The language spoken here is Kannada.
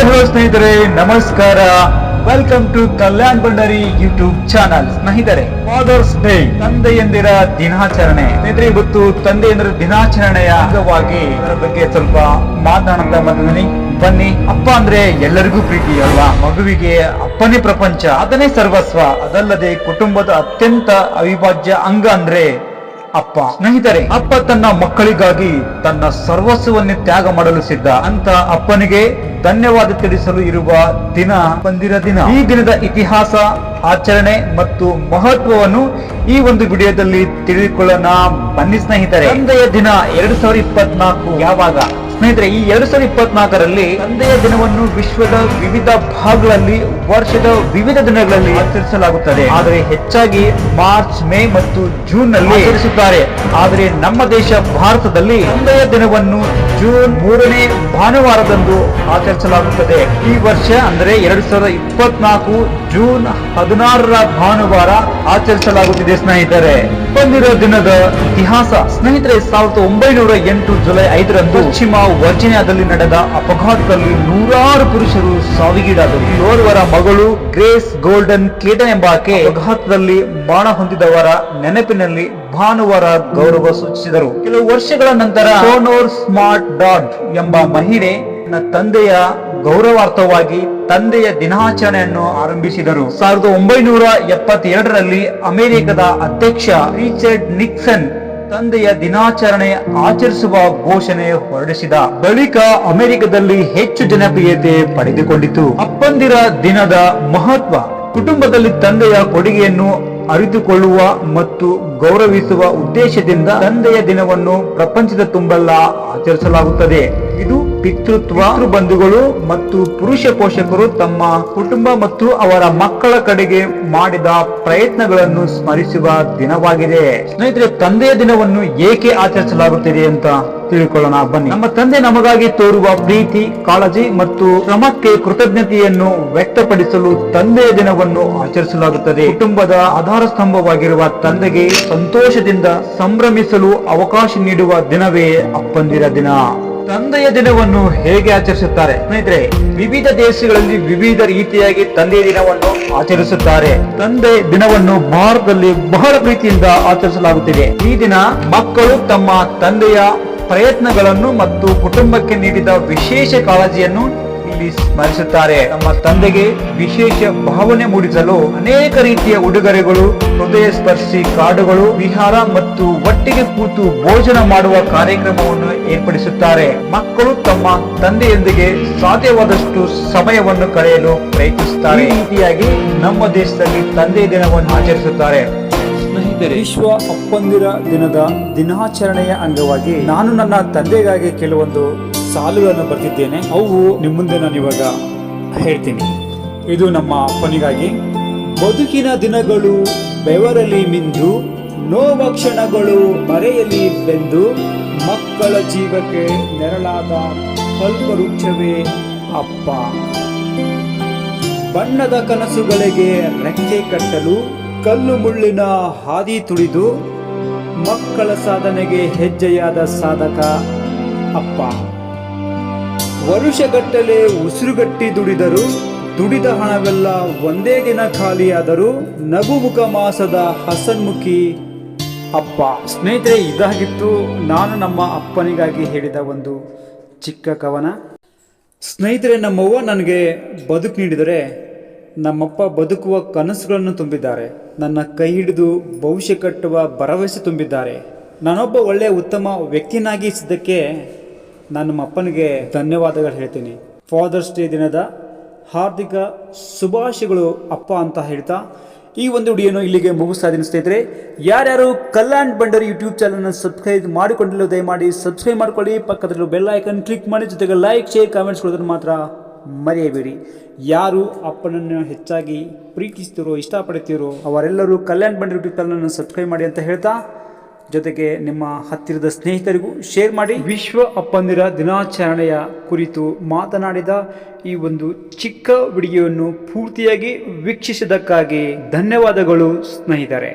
ಹಲೋ ಸ್ನೇಹಿತರೆ, ನಮಸ್ಕಾರ. Welcome to Kalyan Bhandari YouTube channel. ಸ್ನೇಹಿತರೆ, ಫಾದರ್ಸ್ ಡೇ, ತಂದೆಯಂದಿರ ದಿನಾಚರಣೆ. ಸ್ನೇಹಿತರೆ, ಇವತ್ತು ತಂದೆಯಂದಿರ ದಿನಾಚರಣೆಯ ಅಂಗವಾಗಿ ಅದರ ಬಗ್ಗೆ ಸ್ವಲ್ಪ ಮಾತನಾಡ್ತಾ ಬಂದಿದ್ದೀನಿ. ಬನ್ನಿ. ಅಪ್ಪ ಅಂದ್ರೆ ಎಲ್ಲರಿಗೂ ಪ್ರೀತಿ ಅಲ್ವಾ? ಮಗುವಿಗೆ ಅಪ್ಪನೇ ಪ್ರಪಂಚ, ಅದನ್ನೇ ಸರ್ವಸ್ವ. ಅದಲ್ಲದೆ ಕುಟುಂಬದ ಅತ್ಯಂತ ಅವಿಭಾಜ್ಯ ಅಂಗ ಅಂದ್ರೆ ಅಪ್ಪ. ಸ್ನೇಹಿತರೆ, ಅಪ್ಪ ತನ್ನ ಮಕ್ಕಳಿಗಾಗಿ ತನ್ನ ಸರ್ವಸ್ವವನ್ನೇ ತ್ಯಾಗ ಮಾಡಲು ಸಿದ್ಧ. ಅಂತ ಅಪ್ಪನಿಗೆ ಧನ್ಯವಾದ ತಿಳಿಸಲು ಇರುವ ದಿನ ಬಂದಿರ ದಿನ. ಈ ದಿನದ ಇತಿಹಾಸ, ಆಚರಣೆ ಮತ್ತು ಮಹತ್ವವನ್ನು ಈ ಒಂದು ವಿಡಿಯೋದಲ್ಲಿ ತಿಳಿದುಕೊಳ್ಳೋಣ. ಬನ್ನಿ ಸ್ನೇಹಿತರೆ. ತಂದೆಯ ದಿನ 2024 ಯಾವಾಗ? ಸ್ನೇಹಿತರೆ, ಈ 2024ರಲ್ಲಿ ತಂದೆಯ ದಿನವನ್ನು ವಿಶ್ವದ ವಿವಿಧ ಭಾಗಗಳಲ್ಲಿ ವರ್ಷದ ವಿವಿಧ ದಿನಗಳಲ್ಲಿ ಆಚರಿಸಲಾಗುತ್ತದೆ. ಆದರೆ ಹೆಚ್ಚಾಗಿ ಮಾರ್ಚ್, ಮೇ ಮತ್ತು ಜೂನ್ ನಲ್ಲಿ ಆಚರಿಸುತ್ತಾರೆ. ಆದರೆ ನಮ್ಮ ದೇಶ ಭಾರತದಲ್ಲಿ ತಂದೆಯ ದಿನವನ್ನು ಜೂನ್ 3ನೇ ಭಾನುವಾರದಂದು ಆಚರಿಸಲಾಗುತ್ತದೆ. ಈ ವರ್ಷ ಅಂದ್ರೆ 2024 ಜೂನ್ 16ರ ಭಾನುವಾರ ಆಚರಿಸಲಾಗುತ್ತಿದೆ. ಸ್ನೇಹಿತರೆ, ಬಂದಿರೋ ದಿನದ ಇತಿಹಾಸ. ಸ್ನೇಹಿತರೆ, 1908 ಜುಲೈ 5ರಂದು ಪಶ್ಚಿಮ ವರ್ಜಿನಿಯಾದಲ್ಲಿ ನಡೆದ ಅಪಘಾತದಲ್ಲಿ ನೂರಾರು ಪುರುಷರು ಸಾವಿಗೀಡಾದರು. ಓರ್ವರ ಮಗಳು ಗ್ರೇಸ್ ಗೋಲ್ಡನ್ ಕ್ಲೇಟನ್ ಎಂಬಾಕೆ ಅಪಘಾತದಲ್ಲಿ ಮರಣ ಹೊಂದಿದವರ ನೆನಪಿನಲ್ಲಿ ಭಾನುವಾರ ಗೌರವ ಸೂಚಿಸಿದರು. ಕೆಲವು ವರ್ಷಗಳ ನಂತರ ಸೋನೋರ್ ಸ್ಮಾರ್ಟ್ ಡಾಟ್ ಎಂಬ ಮಹಿಳೆ ತನ್ನ ತಂದೆಯ ಗೌರವಾರ್ಥವಾಗಿ ತಂದೆಯ ದಿನಾಚರಣೆಯನ್ನು ಆರಂಭಿಸಿದರು. 1972ರಲ್ಲಿ ಅಮೆರಿಕದ ಅಧ್ಯಕ್ಷ ರಿಚರ್ಡ್ ನಿಕ್ಸನ್ ತಂದೆಯ ದಿನಾಚರಣೆ ಆಚರಿಸುವ ಘೋಷಣೆ ಹೊರಡಿಸಿದ ಬಳಿಕ ಅಮೆರಿಕದಲ್ಲಿ ಹೆಚ್ಚು ಜನಪ್ರಿಯತೆ ಪಡೆದುಕೊಂಡಿತು. ಅಪ್ಪಂದಿರ ದಿನದ ಮಹತ್ವ. ಕುಟುಂಬದಲ್ಲಿ ತಂದೆಯ ಕೊಡುಗೆಯನ್ನು ಅರಿತುಕೊಳ್ಳುವ ಮತ್ತು ಗೌರವಿಸುವ ಉದ್ದೇಶದಿಂದ ತಂದೆಯ ದಿನವನ್ನು ಪ್ರಪಂಚದ ತುಂಬೆಲ್ಲ ಆಚರಿಸಲಾಗುತ್ತದೆ. ಇದು ಪಿತೃತ್ವ, ಬಂಧುಗಳು ಮತ್ತು ಪುರುಷ ಪೋಷಕರು ತಮ್ಮ ಕುಟುಂಬ ಮತ್ತು ಅವರ ಮಕ್ಕಳ ಕಡೆಗೆ ಮಾಡಿದ ಪ್ರಯತ್ನಗಳನ್ನು ಸ್ಮರಿಸುವ ದಿನವಾಗಿದೆ. ಸ್ನೇಹಿತರೆ, ತಂದೆಯ ದಿನವನ್ನು ಏಕೆ ಆಚರಿಸಲಾಗುತ್ತಿದೆ ಅಂತ ತಿಳ್ಕೊಳ್ಳೋಣ. ಬನ್ನಿ. ನಮ್ಮ ತಂದೆ ನಮಗಾಗಿ ತೋರುವ ಪ್ರೀತಿ, ಕಾಳಜಿ ಮತ್ತು ಶ್ರಮಕ್ಕೆ ಕೃತಜ್ಞತೆಯನ್ನು ವ್ಯಕ್ತಪಡಿಸಲು ತಂದೆಯ ದಿನವನ್ನು ಆಚರಿಸಲಾಗುತ್ತದೆ. ಕುಟುಂಬದ ಆಧಾರ ಸ್ತಂಭವಾಗಿರುವ ತಂದೆಗೆ ಸಂತೋಷದಿಂದ ಸಂಭ್ರಮಿಸಲು ಅವಕಾಶ ನೀಡುವ ದಿನವೇ ಅಪ್ಪಂದಿರ ದಿನ. ತಂದೆಯ ದಿನವನ್ನು ಹೇಗೆ ಆಚರಿಸುತ್ತಾರೆ? ಸ್ನೇಹಿತರೆ, ವಿವಿಧ ದೇಶಗಳಲ್ಲಿ ವಿವಿಧ ರೀತಿಯಾಗಿ ತಂದೆಯ ದಿನವನ್ನು ಆಚರಿಸುತ್ತಾರೆ. ತಂದೆ ದಿನವನ್ನು ಭಾರತದಲ್ಲಿ ಬಹಳ ಪ್ರೀತಿಯಿಂದ ಆಚರಿಸಲಾಗುತ್ತಿದೆ. ಈ ದಿನ ಮಕ್ಕಳು ತಮ್ಮ ತಂದೆಯ ಪ್ರಯತ್ನಗಳನ್ನು ಮತ್ತು ಕುಟುಂಬಕ್ಕೆ ನೀಡಿದ ವಿಶೇಷ ಕಾಳಜಿಯನ್ನು ಇಲ್ಲಿ ಸ್ಮರಿಸುತ್ತಾರೆ. ನಮ್ಮ ತಂದೆಗೆ ವಿಶೇಷ ಭಾವನೆ ಮೂಡಿಸಲು ಅನೇಕ ರೀತಿಯ ಉಡುಗೊರೆಗಳು, ಹೃದಯ ಸ್ಪರ್ಶಿ ಕಾರ್ಡುಗಳು, ವಿಹಾರ ಮತ್ತು ಒಟ್ಟಿಗೆ ಕೂತು ಭೋಜನ ಮಾಡುವ ಕಾರ್ಯಕ್ರಮವನ್ನು ಏರ್ಪಡಿಸುತ್ತಾರೆ. ಮಕ್ಕಳು ತಮ್ಮ ತಂದೆಯೊಂದಿಗೆ ಸಾಧ್ಯವಾದಷ್ಟು ಸಮಯವನ್ನು ಕಳೆಯಲು ಪ್ರಯತ್ನಿಸುತ್ತಾರೆ. ಈ ರೀತಿಯಾಗಿ ನಮ್ಮ ದೇಶದಲ್ಲಿ ತಂದೆಯ ದಿನವನ್ನು ಆಚರಿಸುತ್ತಾರೆ. ಸ್ನೇಹಿತರೆ, ವಿಶ್ವ ಅಪ್ಪಂದಿರ ದಿನದ ದಿನಾಚರಣೆಯ ಅಂಗವಾಗಿ ನಾನು ನನ್ನ ತಂದೆಗಾಗಿ ಕೆಲವೊಂದು ಸಾಲುಗಳನ್ನು ಬರೆದಿದ್ದೇನೆ. ಅವು ನಿಮ್ಮ ಮುಂದೆ ನಾನು ಇವಾಗ ಹೇಳ್ತೀನಿ. ಇದು ನಮ್ಮ ಅಪ್ಪನಿಗಾಗಿ. ಬದುಕಿನ ದಿನಗಳು ಬೆವರಲಿ ಮಿಂದು, ನೋವ ಕ್ಷಣಗಳು ಮರೆಯಲಿ ಬೆಂದು, ಮಕ್ಕಳ ಜೀವಕ್ಕೆ ನೆರಳಾದ ಕಲ್ಪವೃಕ್ಷವೇ ಅಪ್ಪ. ಬಣ್ಣದ ಕನಸುಗಳಿಗೆ ರೆಕ್ಕೆ ಕಟ್ಟಲು ಕಲ್ಲು ಮುಳ್ಳಿನ ಹಾದಿ ತುಳಿದು, ಮಕ್ಕಳ ಸಾಧನೆಗೆ ಹೆಜ್ಜೆಯಾದ ಸಾಧಕ ಅಪ್ಪ. ವರುಷಗಟ್ಟಲೆ ಉಸಿರುಗಟ್ಟಿ ದುಡಿದರು, ದುಡಿದ ಹಣವೆಲ್ಲ ಒಂದೇ ದಿನ ಖಾಲಿಯಾದರೂ ನಗುಮುಖ ಮಾಸದ ಹಸನ್ಮುಖಿ ಅಪ್ಪ. ಸ್ನೇಹಿತರೆ, ಇದಾಗಿತ್ತು ನಾನು ನಮ್ಮ ಅಪ್ಪನಿಗಾಗಿ ಹೇಳಿದ ಒಂದು ಚಿಕ್ಕ ಕವನ. ಸ್ನೇಹಿತರೆ, ನಮ್ಮವ್ವ ನನಗೆ ಬದುಕು ನೀಡಿದರೆ ನಮ್ಮಪ್ಪ ಬದುಕುವ ಕನಸುಗಳನ್ನು ತುಂಬಿದ್ದಾರೆ. ನನ್ನ ಕೈ ಹಿಡಿದು ಭವಿಷ್ಯ ಕಟ್ಟುವ ಭರವಸೆ ತುಂಬಿದ್ದಾರೆ. ನಾನೊಬ್ಬ ಒಳ್ಳೆಯ ಉತ್ತಮ ವ್ಯಕ್ತಿನಾಗಿಸಿದ್ದಕ್ಕೆ ನಾನು ನಮ್ಮ ಅಪ್ಪನಿಗೆ ಧನ್ಯವಾದಗಳು ಹೇಳ್ತೀನಿ. ಫಾದರ್ಸ್ ಡೇ ದಿನದ ಹಾರ್ದಿಕ ಶುಭಾಶಯಗಳು ಅಪ್ಪ ಅಂತ ಹೇಳ್ತಾ ಈ ಒಂದು ವಿಡಿಯೋನು ಇಲ್ಲಿಗೆ ಮುಗಿಸ್ತಾ ಇದ್ದೀನಿ. ಸ್ನೇಹಿತರೆ, ಯಾರ್ಯಾರು ಕಲ್ಯಾಣ್ ಭಂಡಾರಿ ಯೂಟ್ಯೂಬ್ ಚಾನಲ್ನ ಸಬ್ಸ್ಕ್ರೈಬ್ ಮಾಡಿಕೊಂಡಿಲ್ಲ ದಯಮಾಡಿ ಸಬ್ಸ್ಕ್ರೈಬ್ ಮಾಡ್ಕೊಳ್ಳಿ. ಪಕ್ಕದಲ್ಲಿರೋ ಬೆಲ್ ಐಕನ್ ಕ್ಲಿಕ್ ಮಾಡಿ, ಜೊತೆಗೆ ಲೈಕ್, ಶೇರ್, ಕಾಮೆಂಟ್ಸ್ ಕೊಡೋದನ್ನು ಮಾತ್ರ ಮರೆಯಬೇಡಿ. ಯಾರು ಅಪ್ಪನನ್ನು ಹೆಚ್ಚಾಗಿ ಪ್ರೀತಿಸ್ತಿರೋ, ಇಷ್ಟಪಡ್ತೀರೋ ಅವರೆಲ್ಲರೂ ಕಲ್ಯಾಣ್ ಭಂಡಾರಿ ಯೂಟ್ಯೂಬ್ ಚಾನಲ್ನ ಸಬ್ಸ್ಕ್ರೈಬ್ ಮಾಡಿ ಅಂತ ಹೇಳ್ತಾ, ಜೊತೆಗೆ ನಿಮ್ಮ ಹತ್ತಿರದ ಸ್ನೇಹಿತರಿಗೂ ಶೇರ್ ಮಾಡಿ. ವಿಶ್ವ ಅಪ್ಪಂದಿರ ದಿನಾಚರಣೆಯ ಕುರಿತು ಮಾತನಾಡಿದ ಈ ಒಂದು ಚಿಕ್ಕ ವಿಡಿಯೋವನ್ನು ಪೂರ್ತಿಯಾಗಿ ವೀಕ್ಷಿಸಿದ್ದಕ್ಕಾಗಿ ಧನ್ಯವಾದಗಳು ಸ್ನೇಹಿತರೆ.